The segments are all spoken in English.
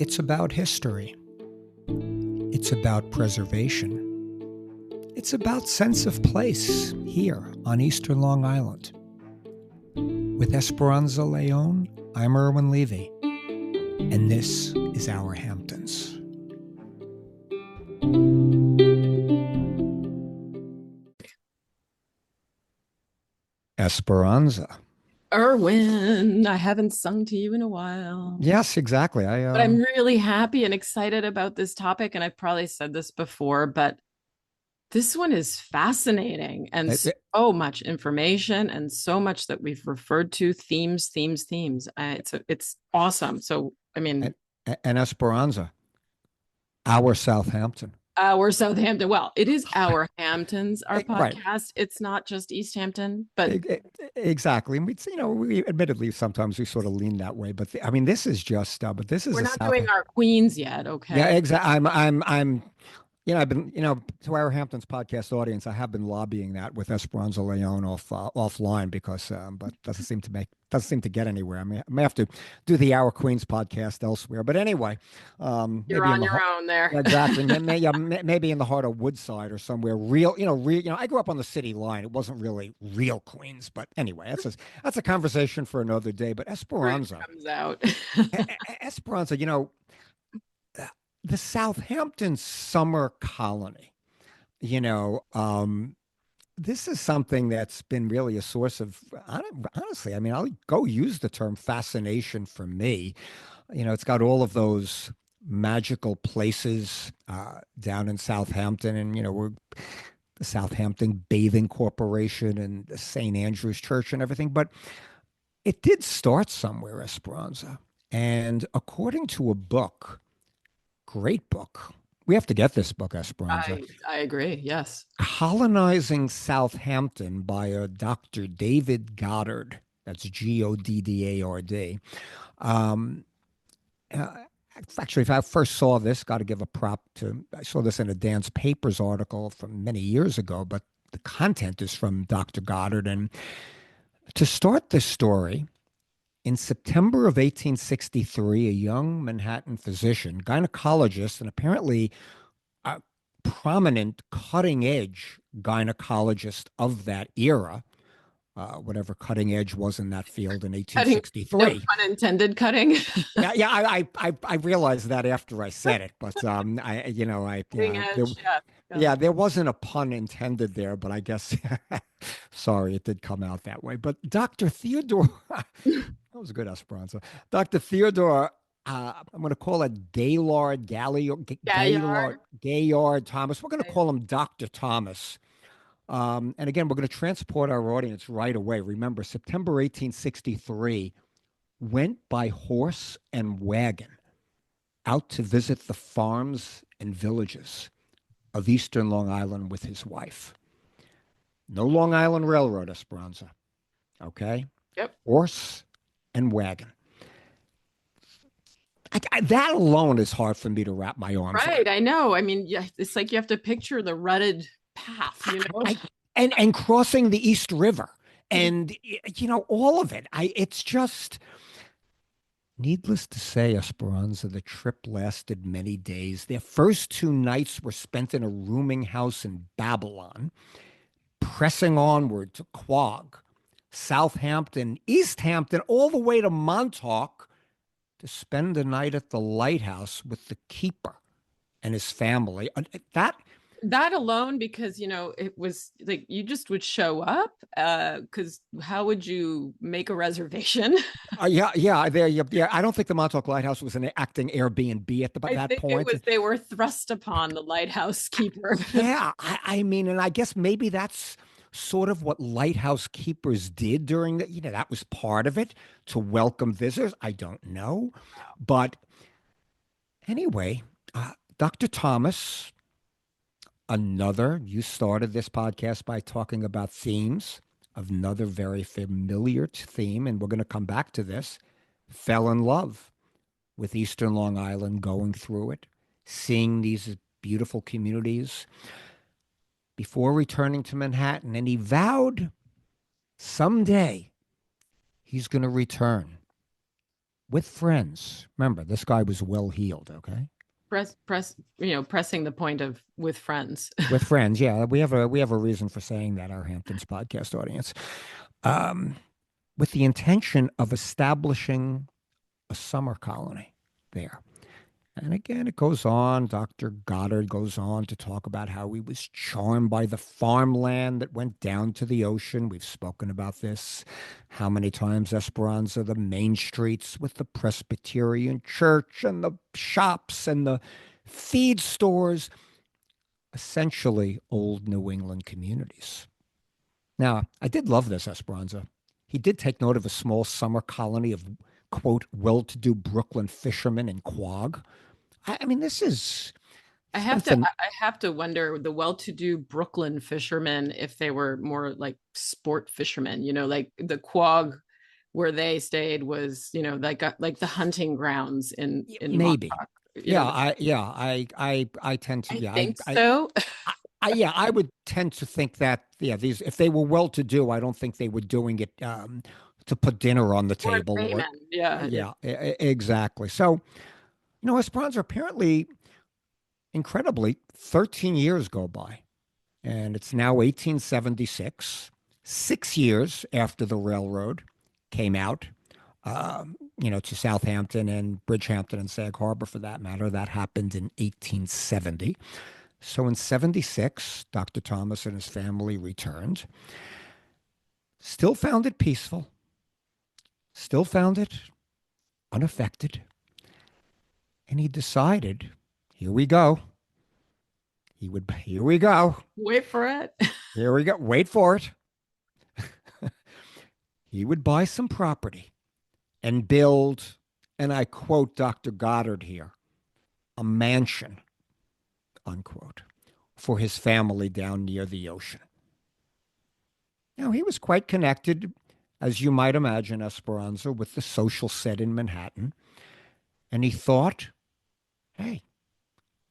It's about history. It's about preservation. It's about sense of place here on Eastern Long Island. With Esperanza Leone, I'm Irwin Levy, and this is Our Hamptons. Esperanza. Irwin, I haven't sung to you in a while. Yes, exactly. But I'm really happy and excited about this topic. And I've probably said this before, but this one is fascinating and so much information and so much that we've referred to themes. It's awesome. So, I mean, and Esperanza, our Southampton. Our Southampton. Well, it is Our Hamptons, our podcast. Right. It's not just East Hampton, but exactly. We admittedly sometimes we sort of lean that way, but I mean, this is just. But this is we're not doing our Queens yet. Okay. Yeah, exactly. I'm. I've been, to Our Hamptons podcast audience, I have been lobbying that with Esperanza Leone offline because, but doesn't seem to get anywhere. I mean, I may have to do the Our Queens podcast elsewhere. But anyway, you're on your own there. Exactly. Maybe in the heart of Woodside or somewhere real. I grew up on the city line. It wasn't really real Queens, but anyway, that's a conversation for another day. But Esperanza comes out. Esperanza, the Southampton Summer Colony, this is something that's been really a source of, honestly, I mean, I'll go use the term fascination for me. It's got all of those magical places down in Southampton, and, we're the Southampton Bathing Corporation and the St. Andrew's Church and everything. But it did start somewhere, Esperanza. And according to a book, great book. We have to get this book, Esperanza. I agree, yes. Colonizing Southampton by a Dr. David Goddard. That's Goddard. Actually, if I first saw this, got to give a prop to, I saw this in a Dance Papers article from many years ago, but the content is from Dr. Goddard. And to start this story, in September of 1863, a young Manhattan physician, gynecologist, and apparently a prominent cutting-edge gynecologist of that era, whatever cutting edge was in that field in 1863. No pun intended, cutting. I realized that after I said it, but there wasn't a pun intended there, but I guess, sorry, it did come out that way. But Dr. Theodore, that was a good Esperanza. Dr. Theodore, I'm going to call it Gaillard Thomas. We're going to call him Dr. Thomas. And again, we're going to transport our audience right away. Remember, September 1863, went by horse and wagon out to visit the farms and villages of Eastern Long Island with his wife. No Long Island Railroad, Esperanza. Okay? Yep. Horse and wagon. That alone is hard for me to wrap my arms around. Right, I know. I mean, it's like you have to picture the rutted path, and crossing the East River, and all of it. It's just, needless to say, Esperanza, the trip lasted many days. Their first 2 nights were spent in a rooming house in Babylon, pressing onward to Quogue, Southampton, East Hampton, all the way to Montauk, to spend the night at the lighthouse with the keeper and his family. That alone, because it was like you just would show up, because how would you make a reservation? I don't think the Montauk Lighthouse was an acting Airbnb at that point. They were thrust upon the lighthouse keeper. Yeah, I mean, and I guess maybe that's sort of what lighthouse keepers did during that was part of it, to welcome visitors. I don't know, but anyway, Dr. Thomas. You started this podcast by talking about themes. Another very familiar theme, and we're going to come back to this, fell in love with Eastern Long Island, going through it, seeing these beautiful communities before returning to Manhattan. And he vowed someday he's going to return with friends. Remember, this guy was well heeled, okay? Pressing the point of with friends. With friends, yeah. We have a reason for saying that, our Hamptons podcast audience. Um, with the intention of establishing a summer colony there. And again, it goes on. Dr. Goddard goes on to talk about how he was charmed by the farmland that went down to the ocean. We've spoken about this. How many times Esperanza, the main streets with the Presbyterian Church and the shops and the feed stores, essentially old New England communities. Now, I did love this, Esperanza. He did take note of a small summer colony of, quote, well to do Brooklyn fishermen in Quogue. I mean, this is I have to something. I have to wonder the well-to-do Brooklyn fishermen if they were more like sport fishermen, like the Quogue where they stayed was, like the hunting grounds in Maybe. Montauk. I tend to, I yeah, think so. yeah, I would tend to think that, yeah, these, if they were well to do, I don't think they were doing it to put dinner on the Or table or, laymen. Yeah. yeah, exactly. So, Esperanza, apparently, incredibly, 13 years go by, and it's now 1876, 6 years after the railroad came out, to Southampton and Bridgehampton and Sag Harbor, for that matter. That happened in 1870. So in 76, Dr. Thomas and his family returned, still found it peaceful, still found it unaffected. And he decided, here we go. Here we go. Wait for it. Here we go. Wait for it. He would buy some property and build, and I quote Dr. Goddard here, a mansion, unquote, for his family down near the ocean. Now, he was quite connected, as you might imagine, Esperanza, with the social set in Manhattan. And he thought, hey,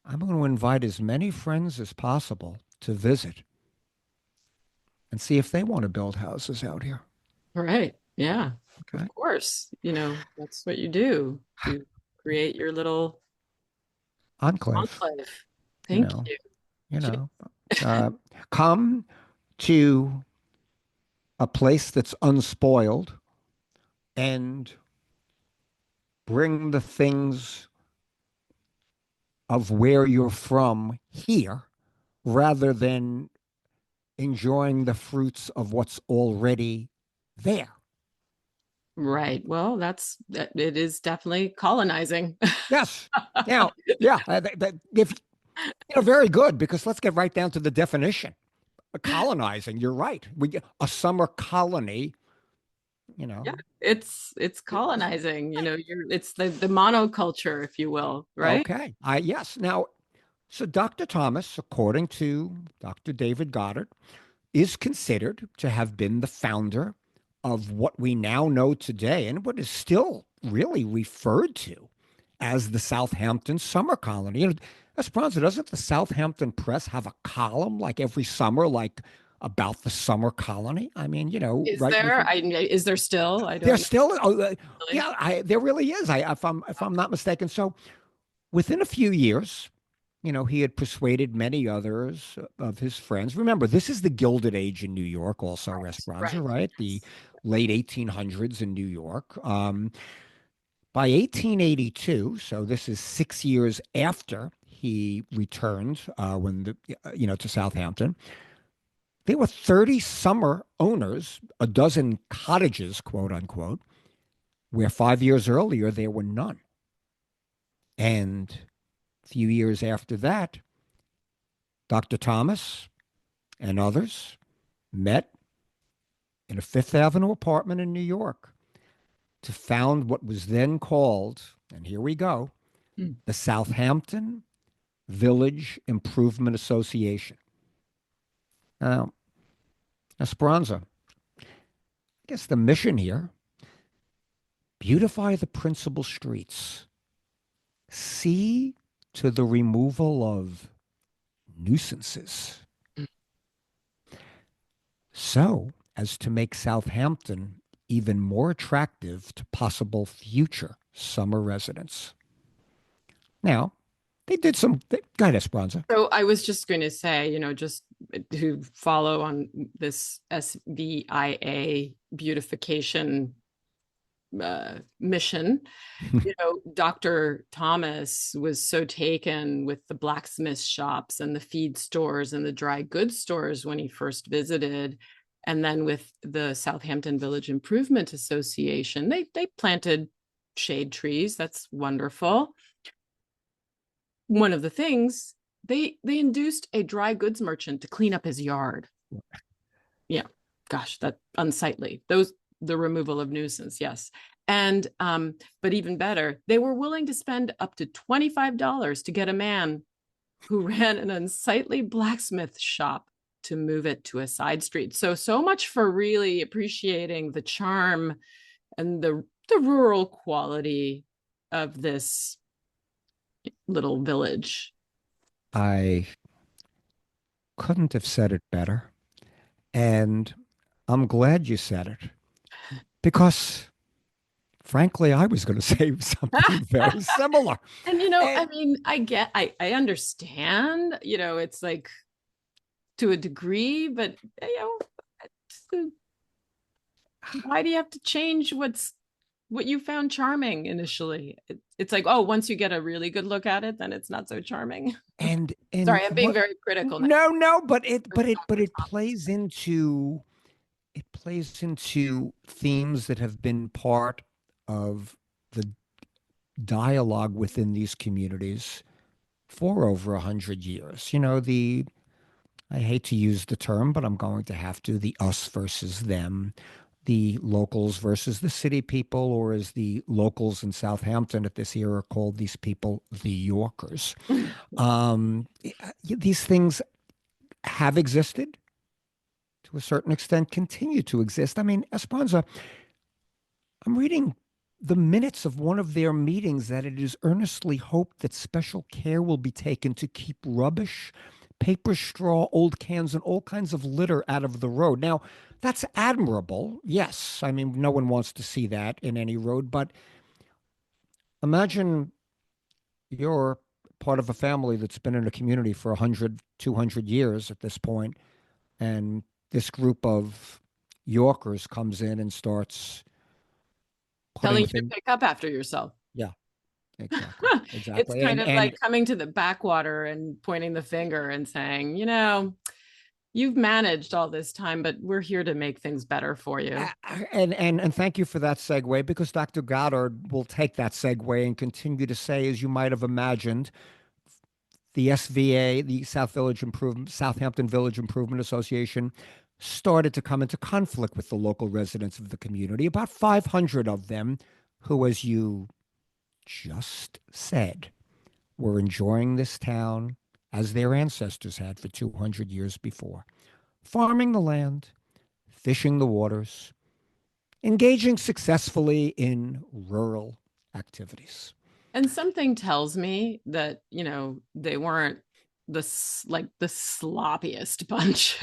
I'm going to invite as many friends as possible to visit and see if they want to build houses out here. Right. Yeah. Okay. Of course. That's what you do. You create your little Enclave, enclave. you Thank know, you. you know, uh, come to a place that's unspoiled and bring the things of where you're from here rather than enjoying the fruits of what's already there. Right. Well, it is definitely colonizing. Yes. Now, yeah, if very good, because let's get right down to the definition. Colonizing, you're right. We get a summer colony, you know. Yeah, it's colonizing, it's the monoculture, if you will, right? Okay. Yes. Now, so Dr. Thomas, according to Dr. David Goddard, is considered to have been the founder of what we now know today and what is still really referred to as the Southampton Summer Colony. Esperanza, doesn't the Southampton Press have a column like every summer, like about the summer colony? I mean, Is right? there? Is there still? I There's don't still, really. yeah, there really is. If I'm not mistaken. So within a few years, he had persuaded many others of his friends. Remember, this is the Gilded Age in New York, also, Esperanza, Right. right? The Yes. late 1800s in New York. By 1882, so this is 6 years after he returned, to Southampton, there were 30 summer owners, a dozen cottages, quote unquote, where 5 years earlier there were none. And a few years after that, Dr. Thomas and others met in a Fifth Avenue apartment in New York to found what was then called, and here we go, Hmm. the Southampton Village Improvement Association. Now, Esperanza, I guess the mission here, beautify the principal streets, see to the removal of nuisances, so as to make Southampton even more attractive to possible future summer residence. Now, they did some. Go ahead, Esperanza. So I was just going to say, just to follow on this SVIA beautification mission, Dr. Thomas was so taken with the blacksmith shops and the feed stores and the dry goods stores when he first visited. And then with the Southampton Village Improvement Association, they planted shade trees. That's wonderful. One of the things, they induced a dry goods merchant to clean up his yard. Yeah, gosh, that's unsightly. The removal of nuisance, yes. And but even better, they were willing to spend up to $25 to get a man who ran an unsightly blacksmith shop to move it to a side street. So much for really appreciating the charm and the rural quality of this little village. I couldn't have said it better. And I'm glad you said it because, frankly, I was going to say something very similar. And, I mean, I understand, it's like to a degree, but, why do you have to change what you found charming initially? It's like, oh, once you get a really good look at it, then it's not so charming. And sorry, I'm being very critical now. No, but it plays into themes that have been part of the dialogue within these communities for over 100 years. I hate to use the term, but I'm going to have to, the us versus them, the locals versus the city people, or as the locals in Southampton at this era called these people, the Yorkers. These things have existed to a certain extent, continue to exist. I mean, Esperanza, I'm reading the minutes of one of their meetings that it is earnestly hoped that special care will be taken to keep rubbish, paper straw, old cans, and all kinds of litter out of the road. Now, that's admirable. Yes. I mean, no one wants to see that in any road, but imagine you're part of a family that's been in a community for 100, 200 years at this point, and this group of Yorkers comes in and starts telling you to pick up after yourself. Yeah, exactly. It's kind of like coming to the backwater and pointing the finger and saying, you've managed all this time, but we're here to make things better for you. And thank you for that segue, because Dr. Goddard will take that segue and continue to say, as you might have imagined, the SVA, the Southampton Village Improvement Association, started to come into conflict with the local residents of the community, about 500 of them who, as you just said, were enjoying this town as their ancestors had for 200 years before, farming the land, fishing the waters, engaging successfully in rural activities. And something tells me that, they weren't the sloppiest bunch.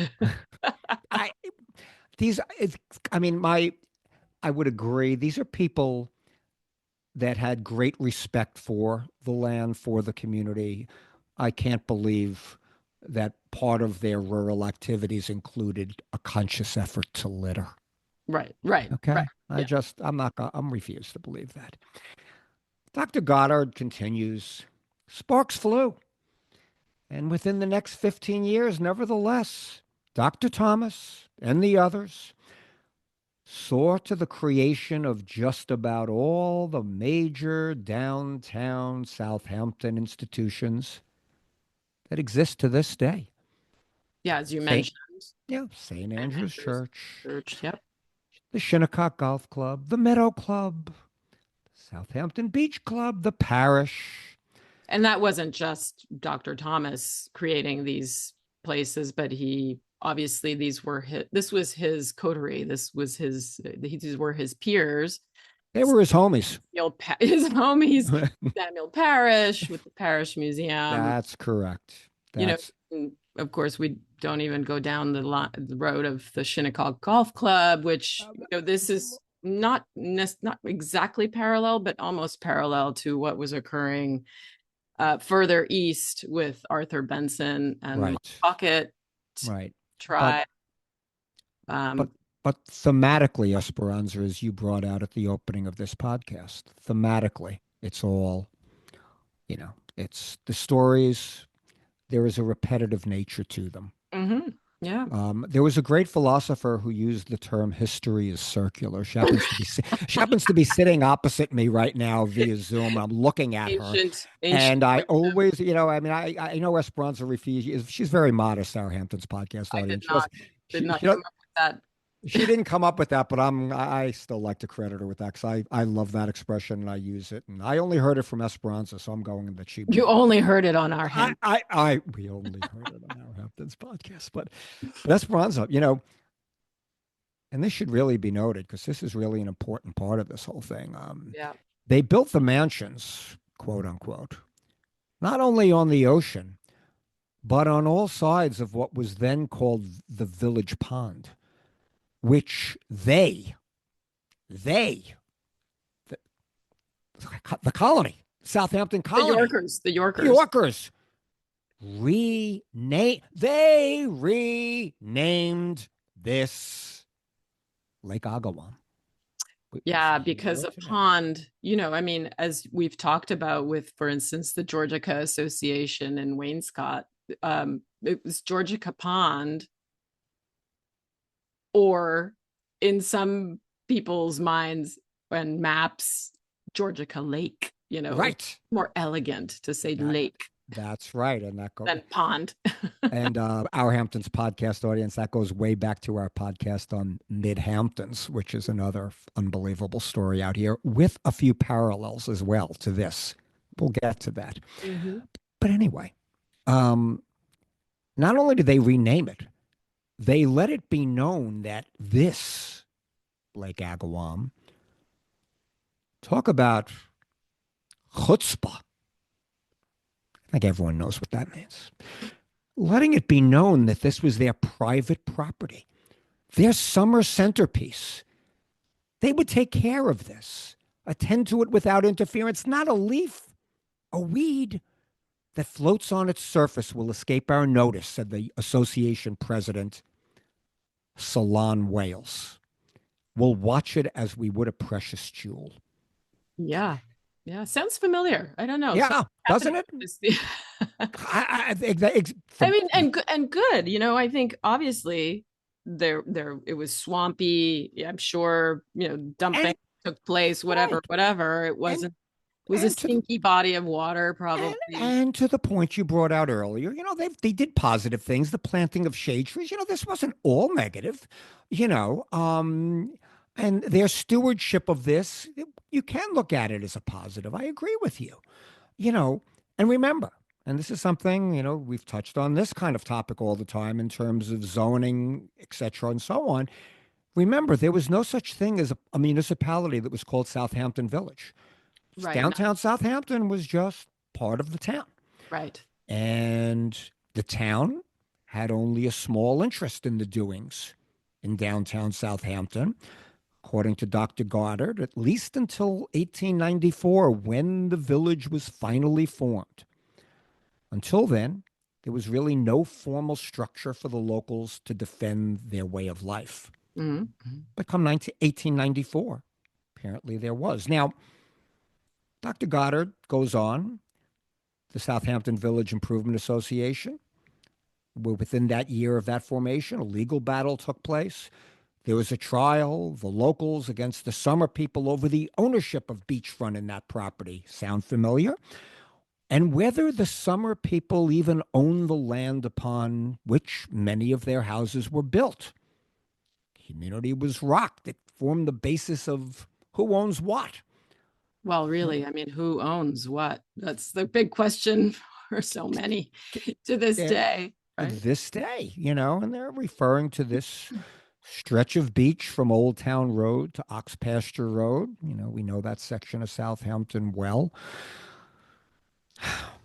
I would agree. These are people that had great respect for the land, for the community. I can't believe that part of their rural activities included a conscious effort to litter. Right. Okay. Right. I'm refused to believe that. Dr. Goddard continues, sparks flew. And within the next 15 years, nevertheless, Dr. Thomas and the others saw to the creation of just about all the major downtown Southampton institutions that exist to this day. Yeah, as you mentioned. St. Andrew's Church. Yep. The Shinnecock Golf Club, the Meadow Club, the Southampton Beach Club, the parish. And that wasn't just Dr. Thomas creating these places, but he obviously this was his coterie. These were his peers. They were his homies. His homies, Samuel Parish with the Parish Museum. That's correct. Of course, we don't even go down the road of the Shinnecock Golf Club, which this is not exactly parallel, but almost parallel to what was occurring further east with Arthur Benson and the Right. Montauk Right. But tribe. but Um, but thematically, Esperanza, as you brought out at the opening of this podcast, thematically, it's all, it's the stories. There is a repetitive nature to them. mm-hmm. Yeah. There was a great philosopher who used the term "history is circular." She happens to be sitting opposite me right now via Zoom. I'm looking at her, Ancient and I wisdom. always, I mean, I know Esperanza Refuge. She's very modest. Our Hampton's podcast I did audience. not did She, not she, come up with that. she didn't come up with that, but I still like to credit her with that because I love that expression and I use it. And I only heard it from Esperanza, so I'm going that she You brought it. only heard it on our hand. We only heard it on our Hamptons podcast, but Esperanza, and this should really be noted because this is really an important part of this whole thing. Yeah. They built the mansions, quote unquote, not only on the ocean, but on all sides of what was then called the village pond, which they, the, the colony, Southampton colony, The the Yorkers. Yorkers, they renamed this Lake Agawam. Yeah, because a pond, I mean, as we've talked about with, for instance, the Georgica Association in Wainscott, it was Georgica Pond, or in some people's minds and maps, Georgica Lake, Right. more elegant to say lake That's right. And that goes than pond. and our Hamptons podcast audience, that goes way back to our podcast on Mid Hamptons, which is another unbelievable story out here with a few parallels as well to this. We'll get to that. Mm-hmm. But anyway, not only did they rename it, they let it be known that this Lake Agawam, talk about chutzpah. I think everyone knows what that means. Letting it be known that this was their private property, their summer centerpiece. They would take care of this, attend to it without interference. Not a leaf, a weed that floats on its surface will escape our notice, said the association president, Solon Wales. We'll watch it as we would a precious jewel. Yeah. Yeah. Sounds familiar. I don't know. Yeah, doesn't it? I mean, and good. I think obviously there it was swampy. I'm sure, dumping took place, whatever. It wasn't. It was a stinky body of water, probably. And to the point you brought out earlier, they did positive things, the planting of shade trees. This wasn't all negative, and their stewardship of this, you can look at it as a positive. I agree with you, and remember, and this is something, we've touched on this kind of topic all the time in terms of zoning, et cetera, and so on. Remember, there was no such thing as a municipality that was called Southampton Village. Right. Downtown Southampton was just part of the town. Right. And the town had only a small interest in the doings in downtown Southampton, according to Dr. Goddard, at least until 1894, when the village was finally formed. Until then, there was really no formal structure for the locals to defend their way of life. Mm-hmm. But come 1894, apparently there was. Now, Dr. Goddard goes on, the Southampton Village Improvement Association. Within that year of that formation, a legal battle took place. There was a trial, the locals against the summer people over the ownership of beachfront in that property. Sound familiar? And whether the summer people even owned the land upon which many of their houses were built. Community was rocked. It formed the basis of who owns what. Well, really, I mean, who owns what? That's the big question for so many to this day. Right? This day, and they're referring to this stretch of beach from Old Town Road to Ox Pasture Road. We know that section of Southampton well.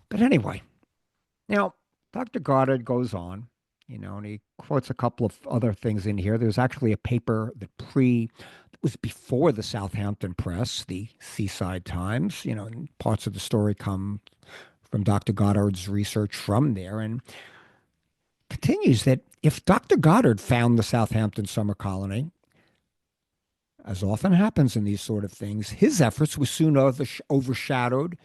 But anyway, now Dr. Goddard goes on, and he quotes a couple of other things in here. There's actually a paper that was before the Southampton Press, the Seaside Times. And parts of the story come from Dr. Goddard's research from there, and continues that if Dr. Goddard found the Southampton Summer Colony, as often happens in these sort of things, his efforts were soon overshadowed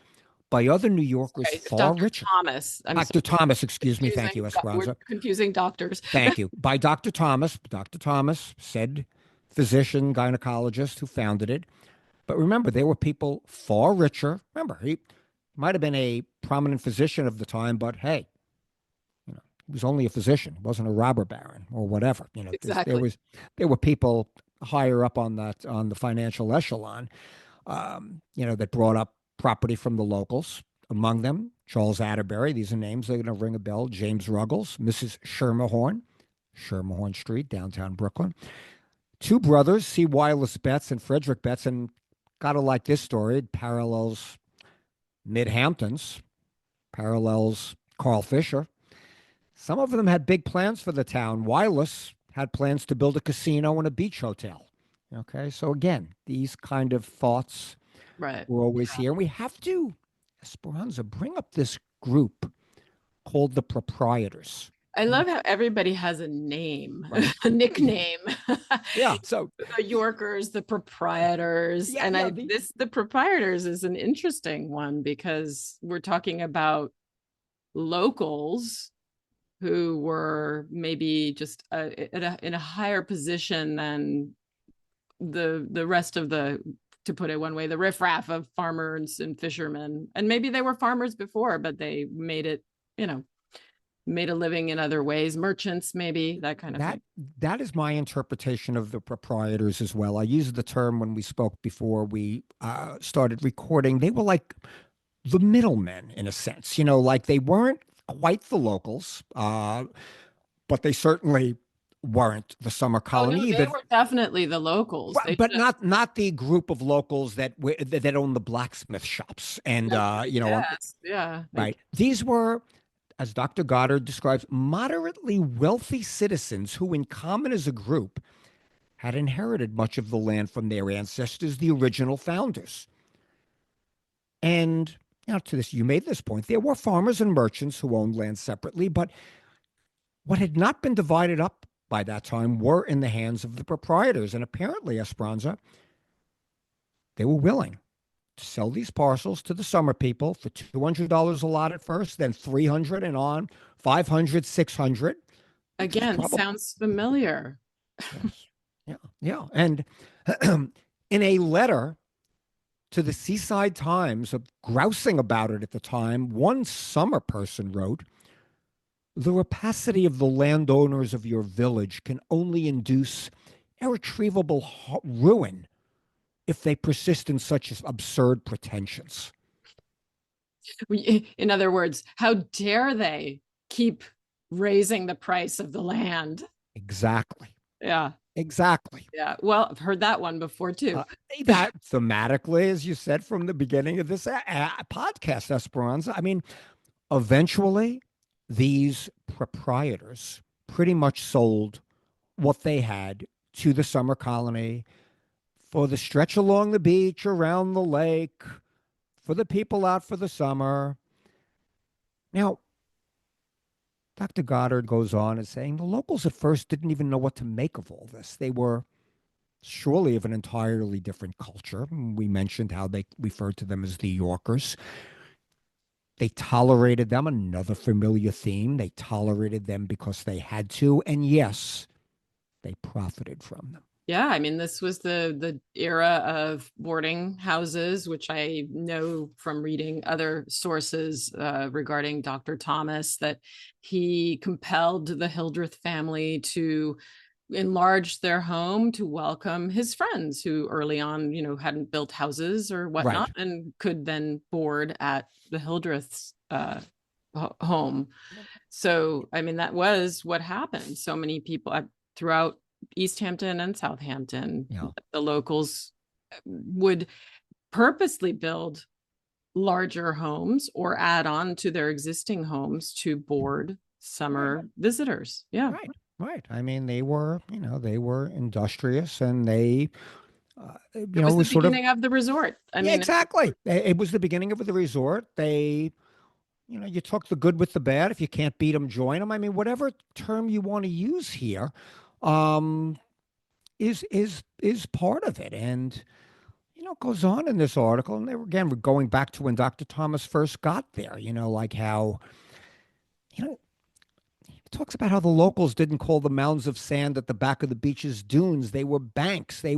by other New Yorkers Okay, far Dr. richer. Thomas. I'm Dr. sorry, Thomas, excuse me. Thank you, we're Esperanza. confusing doctors. Thank you. By Dr. Thomas. Dr. Thomas, said physician, gynecologist who founded it. But remember, there were people far richer. Remember, he might have been a prominent physician of the time, but hey, he was only a physician. He wasn't a robber baron or whatever. Exactly. There were people higher up on the financial echelon, that brought up property from the locals. Among them, Charles Atterbury. These are names that are going to ring a bell. James Ruggles, Mrs. Schermerhorn Street, downtown Brooklyn. Two brothers, C. Wireless Betts and Frederick Betts, and gotta like this story. It parallels Mid-Hamptons, parallels Carl Fisher. Some of them had big plans for the town. Wireless had plans to build a casino and a beach hotel. Okay, so again, these kind of thoughts were always here. And we have to, Esperanza, bring up this group called the proprietors. I love how everybody has a name, right. A nickname. Yeah. So the Yorkers, the proprietors. Yeah, and yeah, the proprietors is an interesting one because we're talking about locals who were maybe just in a higher position than the rest of the, to put it one way, the riffraff of farmers and fishermen. And maybe they were farmers before, but they made it, made a living in other ways, merchants, maybe that kind of thing. That is my interpretation of the proprietors as well. I used the term when we spoke before we started recording. They were like the middlemen in a sense, like they weren't quite the locals, but they certainly weren't the summer colony either. They were definitely the locals, but not the group of locals that own the blacksmith shops and right. These were, as Dr. Goddard describes, moderately wealthy citizens who, in common as a group, had inherited much of the land from their ancestors, the original founders. And to this, you made this point, there were farmers and merchants who owned land separately, but what had not been divided up by that time were in the hands of the proprietors. And apparently, Esperanza, they were willing to sell these parcels to the summer people for $200 a lot at first, then $300 and on, $500, $600. Again, sounds familiar. Yes. Yeah. And in a letter to the Seaside Times, grousing about it at the time, one summer person wrote, "The rapacity of the landowners of your village can only induce irretrievable ruin if they persist in such absurd pretensions." In other words, how dare they keep raising the price of the land? Exactly. Yeah. Exactly. Yeah. Well, I've heard that one before too. That thematically, as you said from the beginning of this podcast, Esperanza, I mean, eventually these proprietors pretty much sold what they had to the summer colony for the stretch along the beach, around the lake, for the people out for the summer. Now, Dr. Goddard goes on and saying the locals at first didn't even know what to make of all this. They were surely of an entirely different culture. We mentioned how they referred to them as the Yorkers. They tolerated them, another familiar theme. They tolerated them because they had to. And yes, they profited from them. Yeah, I mean, this was the era of boarding houses, which I know from reading other sources regarding Dr. Thomas, that he compelled the Hildreth family to enlarge their home to welcome his friends who early on, hadn't built houses or whatnot, right, and could then board at the Hildreth's home. So, I mean, that was what happened. So many people throughout East Hampton and Southampton, the locals would purposely build larger homes or add on to their existing homes to board summer visitors. Yeah. Right. I mean, they were industrious, and they You It know, was it the was sort of, beginning of the resort. I yeah, mean, exactly. It was the beginning of the resort. They, you know, you took the good with the bad. If you can't beat them, join them. I mean, whatever term you want to use here, um, is part of it. And you know, it goes on in this article, and they were again we're going back to when Dr. Thomas first got there. You know, like how, you know, it talks about how the locals didn't call the mounds of sand at the back of the beaches dunes. They were banks. They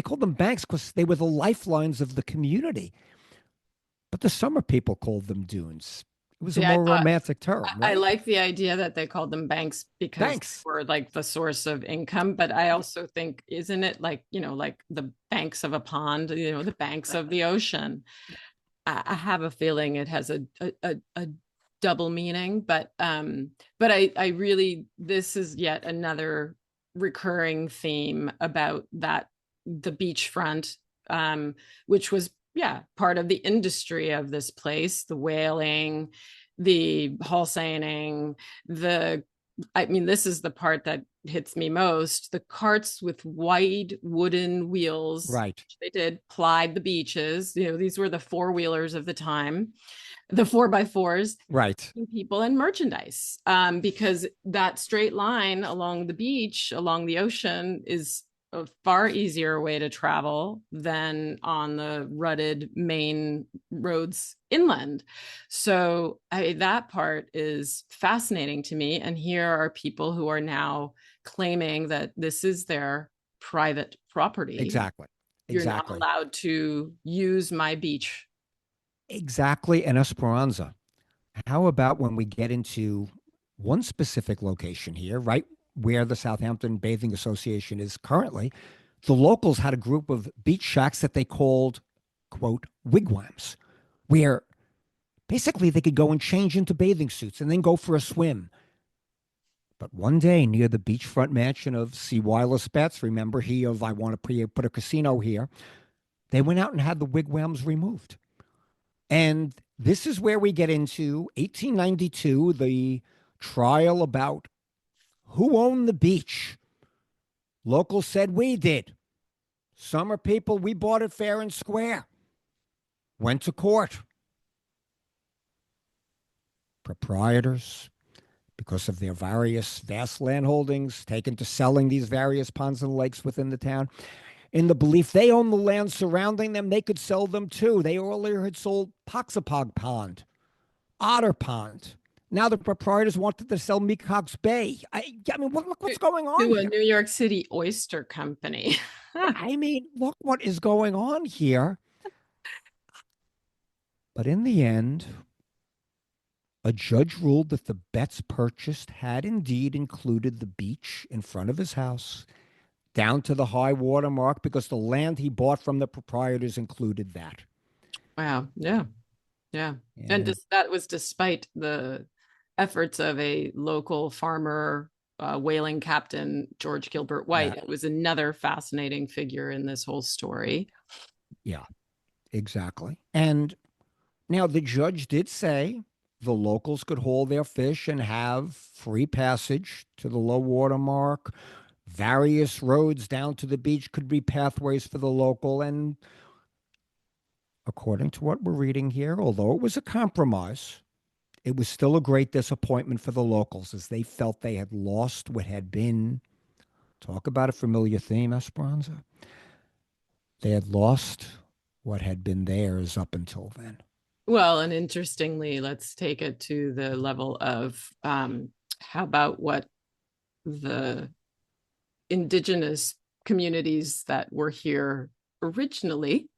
called them banks because they were the lifelines of the community. But the summer people called them dunes. It was a see, I more thought romantic term, I right? like the idea that they called them banks because they Banks. were like the source of income. But I also think, isn't it like, like the banks of a pond, the banks of the ocean? I have a feeling it has a double meaning, but I really, this is yet another recurring theme about that the beachfront, which was, yeah, part of the industry of this place, the whaling, the wholesaling, the I mean, this is the part that hits me most. The carts with wide wooden wheels, Right. which they did, plied the beaches. These were the four-wheelers of the time, the four by fours, Right. people and merchandise. Because that straight line along the beach, along the ocean, is a far easier way to travel than on the rutted main roads inland. So that part is fascinating to me. And here are people who are now claiming that this is their private property. Exactly. You're not Exactly. allowed to use my beach. Exactly. And Esperanza. How about when we get into one specific location here, right where the Southampton Bathing Association is currently? The locals had a group of beach shacks that they called, quote, wigwams, where basically they could go and change into bathing suits and then go for a swim. But one day near the beachfront mansion of C. Weiler Spetz, remember he of I want to put a casino here, they went out and had the wigwams removed. And this is where we get into 1892, the trial about who owned the beach. Locals said we did. Summer people, we bought it fair and square. Went to court. Proprietors, because of their various vast land holdings, taken to selling these various ponds and lakes within the town, in the belief they own the land surrounding them, they could sell them too. They earlier had sold Poxapog Pond, Otter Pond. Now the proprietors wanted to sell Mecox Bay. I mean, look what's going on To a here. New York City oyster company. I mean, look what is going on here. But in the end, a judge ruled that the bets purchased had indeed included the beach in front of his house down to the high water mark because the land he bought from the proprietors included that. Wow. Yeah. Yeah. And And that was despite the efforts of a local farmer, whaling captain, George Gilbert White. yeah, It was another fascinating figure in this whole story. yeah, exactly. And now the judge did say the locals could haul their fish and have free passage to the low water mark. Various roads down to the beach could be pathways for the local. And according to what we're reading here, although it was a compromise, it was still a great disappointment for the locals as they felt they had lost what had been, talk about a familiar theme, Esperanza. They had lost what had been theirs up until then. Well, and interestingly, let's take it to the level of how about what the indigenous communities that were here originally,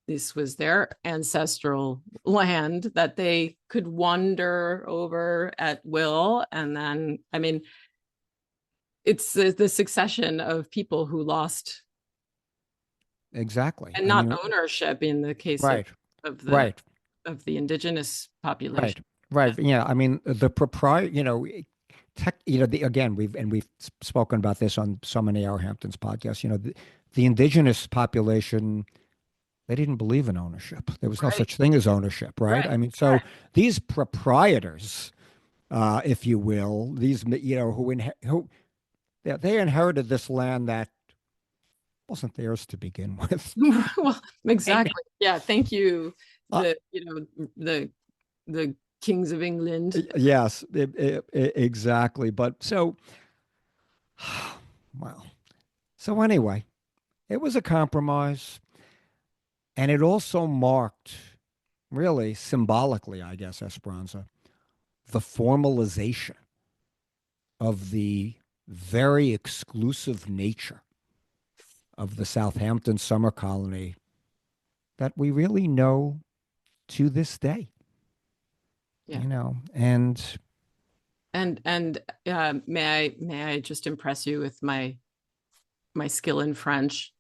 this was their ancestral land that they could wander over at will. And then, I mean, it's the succession of people who lost, Exactly. and I not mean, ownership in the case right, of the right, indigenous population. right, right. Yeah. I mean, the proprietor, again, we've spoken about this on so many Our Hamptons podcasts. The indigenous population, they didn't believe in ownership. There was no Right, such thing as ownership, right? right, I mean, so these proprietors, if you will, these who they inherited this land that wasn't theirs to begin with. Well, exactly. Yeah. Thank you. Uh, The kings of England. yes, exactly. But so, well, so anyway, it was a compromise, and it also marked, really symbolically, I guess, Esperanza, the formalization of the very exclusive nature of the Southampton Summer Colony that we really know to this day. Yeah. And may I just impress you with my skill in French?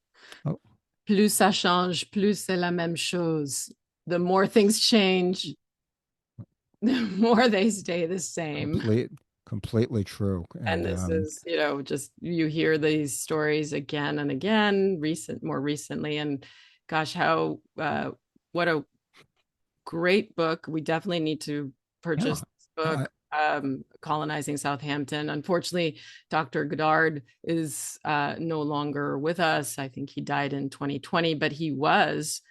oh, Plus ça change, plus c'est la même chose. The more things change, the more they stay the same. completely true. And this is, just you hear these stories again and again, more recently. And gosh, what a great book. We definitely need to purchase this book, Colonizing Southampton. Unfortunately, Dr. Goddard is no longer with us. I think he died in 2020, but he was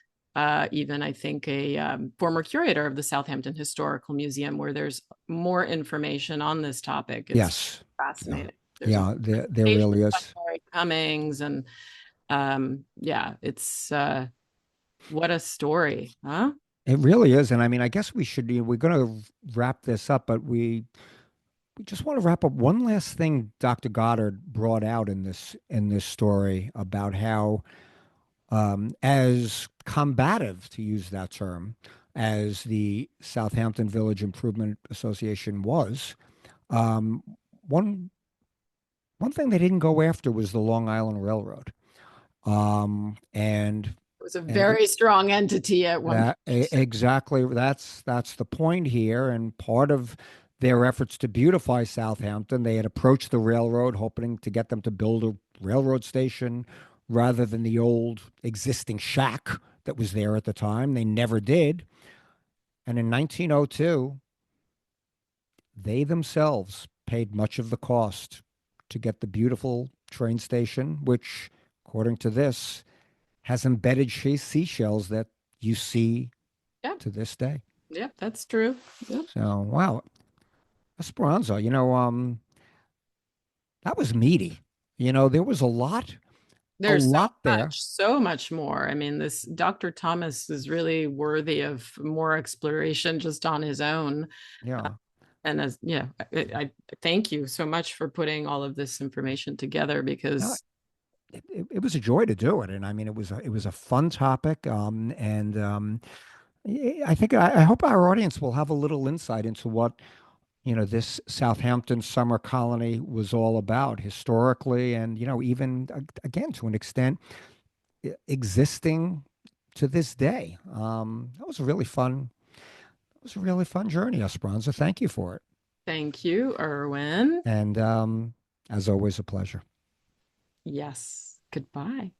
even, I think, a former curator of the Southampton Historical Museum, where there's more information on this topic. It's yes. fascinating. Yeah, there really is. Cummings and it's what a story, huh? It really is. And I mean, I guess we're going to wrap this up, but we just want to wrap up one last thing Dr. Goddard brought out in this story about how, as combative, to use that term, as the Southampton Village Improvement Association was, um, one thing they didn't go after was the Long Island Railroad. And it was a very strong entity at one point. Exactly. That's the point here. And part of their efforts to beautify Southampton, they had approached the railroad, hoping to get them to build a railroad station rather than the old existing shack that was there at the time. They never did. And in 1902, they themselves paid much of the cost to get the beautiful train station, which, according to this, has embedded seashells that you see to this day. Yep, that's true. Yep. So, wow. Esperanza, that was meaty. There was a lot. There's so much more. I mean, this Dr. Thomas is really worthy of more exploration just on his own. Yeah. I thank you so much for putting all of this information together, because it was a joy to do it. And I mean, it was a fun topic. I think, I hope our audience will have a little insight into what, this Southampton Summer Colony was all about historically, and, even again, to an extent, existing to this day. That was a really fun journey, Esperanza. Thank you for it. Thank you, Irwin. And as always, a pleasure. Yes. Goodbye.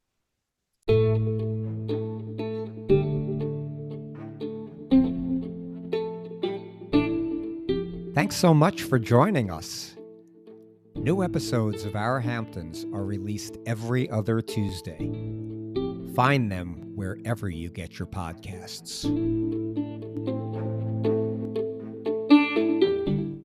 Thanks so much for joining us. New episodes of Our Hamptons are released every other Tuesday. Find them wherever you get your podcasts.